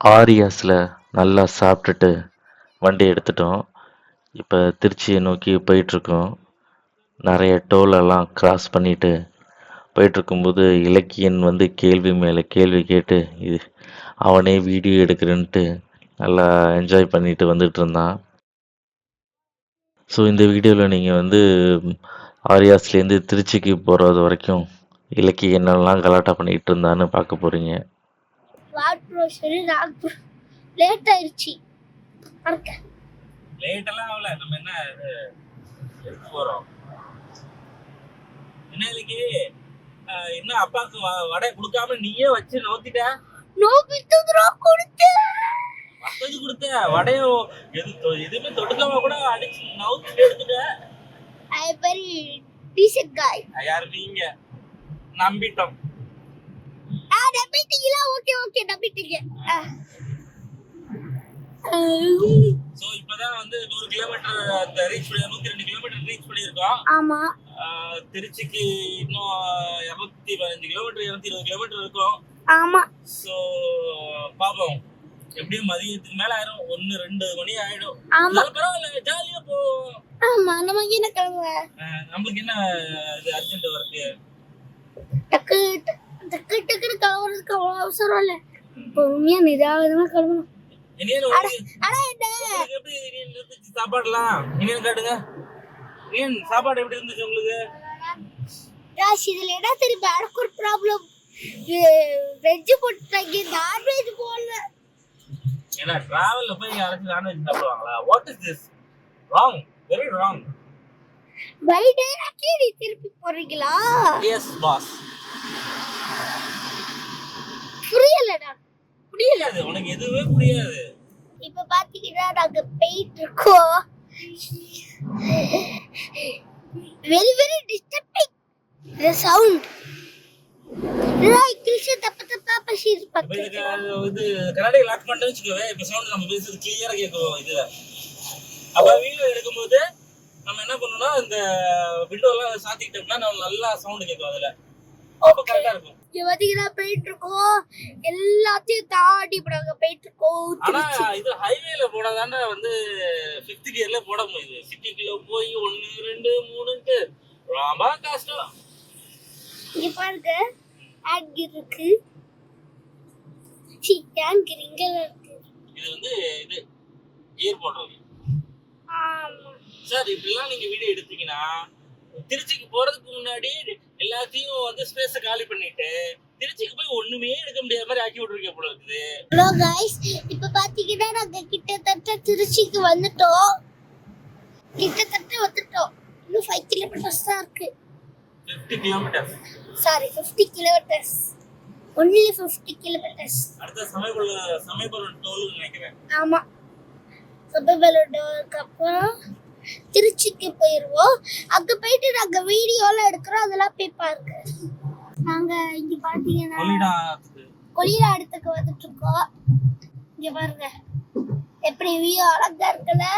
ஆரியாஸில் நல்லா சாப்பிட்டுட்டு வண்டி எடுத்துட்டோம். இப்போ திருச்சியை நோக்கி போயிட்டுருக்கோம். நிறைய டோலெல்லாம் கிராஸ் பண்ணிட்டு போயிட்டுருக்கும்போது இலக்கியன் வந்து கேள்வி மேலே கேள்வி கேட்டு இது அவனே வீடியோ எடுக்கிறேன்ட்டு நல்லா என்ஜாய் பண்ணிட்டு வந்துட்டு இருந்தான். ஸோ இந்த வீடியோவில் நீங்கள் வந்து ஆரியாஸ்லேருந்து திருச்சிக்கு போகிறது வரைக்கும் இலக்கிய என்னெல்லாம் கலாட்டா பண்ணிகிட்டு இருந்தான்னு பார்க்க போகிறீங்க. லேட் ஆயிடுச்சு. லேட்டெல்லாம் ஆகல. நம்ம என்ன எடுத்து போகிறோம் என்ன இன்னைக்கு என்ன அப்பாவுக்கு வடை கொடுக்காம நீயே வச்சு நோத்திட்ட. வசதி கொடுத்த வடையும் எதுவுமே தொடுக்காம கூட அடிச்சு நவுத்திட்டு எடுத்துட்ட. யாரு நீங்க? நம்பிட்டோம். சோ இப்பதான் வந்து 100 கிலோமீட்டர் ரீச் பண்ணி 102 கிலோமீட்டர் ரீச் பண்ணியிருக்கோம். ஆமா. திருச்சிக்கு இன்னும் 215 கிலோமீட்டர் 220 கிலோமீட்டர் இருக்கும். ஆமா. சோ பாப்போம், எப்படியும் மதியத்துக்கு மேல ஆயிடும். 1-2 மணி ஆயிடும். பரவாயில்ல, ஜாலியா போவோம். ஆமா, நமக்கு என்ன கிளம்புற? நம்மளுக்கு என்ன இது அர்ஜென்ட் ஒர்க்கு. டக்கு டக்கு டக்குன்னு கிளம்புறதுக்கு அவ்வளவு அவசரம் இல்ல. பொறுமையா நிதானமா கிளம்பணும். சாப்பாடுலாம் காட்டுங்க. சாப்பாடு எப்படி இருந்துச்சு உங்களுக்கு? இதுல என்ன தெரியுமா எனக்கு ஒரு ப்ராப்ளம். வெஜ் போட்டாங்க, நான்வெஜ் போடல. ஏன்னா டிராவல்ல போய் யாராச்சும் நான்வெஜ் சாப்பிடுவாங்களா? What is this? Wrong, very wrong. பை டைரக்ட்லி திருப்பி போறீங்களா? Yes boss. புரியலடா. புரியாது, உனக்கு எதுவுமே புரியாது. இப்ப பாத்தீங்கன்னா நாங்க போயிட்டு இருக்கோம். Very very disturbing the sound. தப்பா பேசிட்டு பாத்தீங்க. இது கண்ணாடி லாக் பண்ணிட்டு வெச்சுக்கவே. இப்ப சவுண்ட் நம்ம பேசுறது கிளியரா கேக்கும் இதுல. அப்ப வீடியோ எடுக்கும்போது நம்ம என்ன பண்ணனும்னா இந்த விண்டோ எல்லாம் சாத்திட்டோம்னா நம்ம நல்லா சவுண்ட் கேக்கும் அதுல. அப்ப கரெக்ட்டா இருக்கும். இவதிகா போயிட்டு இருக்கோம். எல்லாத்தையும் தாண்டி போறாங்க போயிட்டு இருக்கோம். ஆனா இது ஹைவேல போடாதானே வந்து 5th கியர்ல போட முடியுது. சிட்டிக்குள்ள போய் 1 2 3ன்னு ரொம்ப கஷ்டம். இங்க பாருங்க, ஆட் இருக்கு. டேங்க் இங்க இருக்கு. இது வந்து இது கியர் போடுறது. ஆமா சார், இப்படிலாம் நீங்க வீடியோ எடுத்தீங்கன்னா திருச்சிக்கு போறதுக்கு முன்னாடி எல்லாத்தையும் வந்து ஸ்பேஸ காலி பண்ணிட்டு திருச்சிக்கு போய் ஒண்ணுமே எடுக்க முடியாத மாதிரி ஆக்கி விட்டுருக்கீங்க போல இருக்குது. ஹலோ गाइस, இப்ப பாத்தீங்கன்னா நாங்க கிட்டத்தட்ட திருச்சிக்கு வந்துட்டோம். இன்னும் 5 கிலோமீட்டர்ஸ் தான் இருக்கு. 50 kilometre. Sorry, 50 kilometres. only 50 kilometres. அடுத்த சமயபுரம் டோல் நினைக்கிறேன். ஆமா, சமயபுரம் டோலுக்கு அப்புறம் திருச்சிக்கு போயிருவோம். அங்க போயிட்டு நாங்க வீடியோல எடுக்கிறோம், அதெல்லாம் போய் பாருங்க. நாங்க இங்க பாத்தீங்கன்னா கொள்ளிடாத்துக்கு வந்துட்டு இருக்கோம். இங்க பாருங்க எப்படி வியூ அழகா இருக்குல்ல.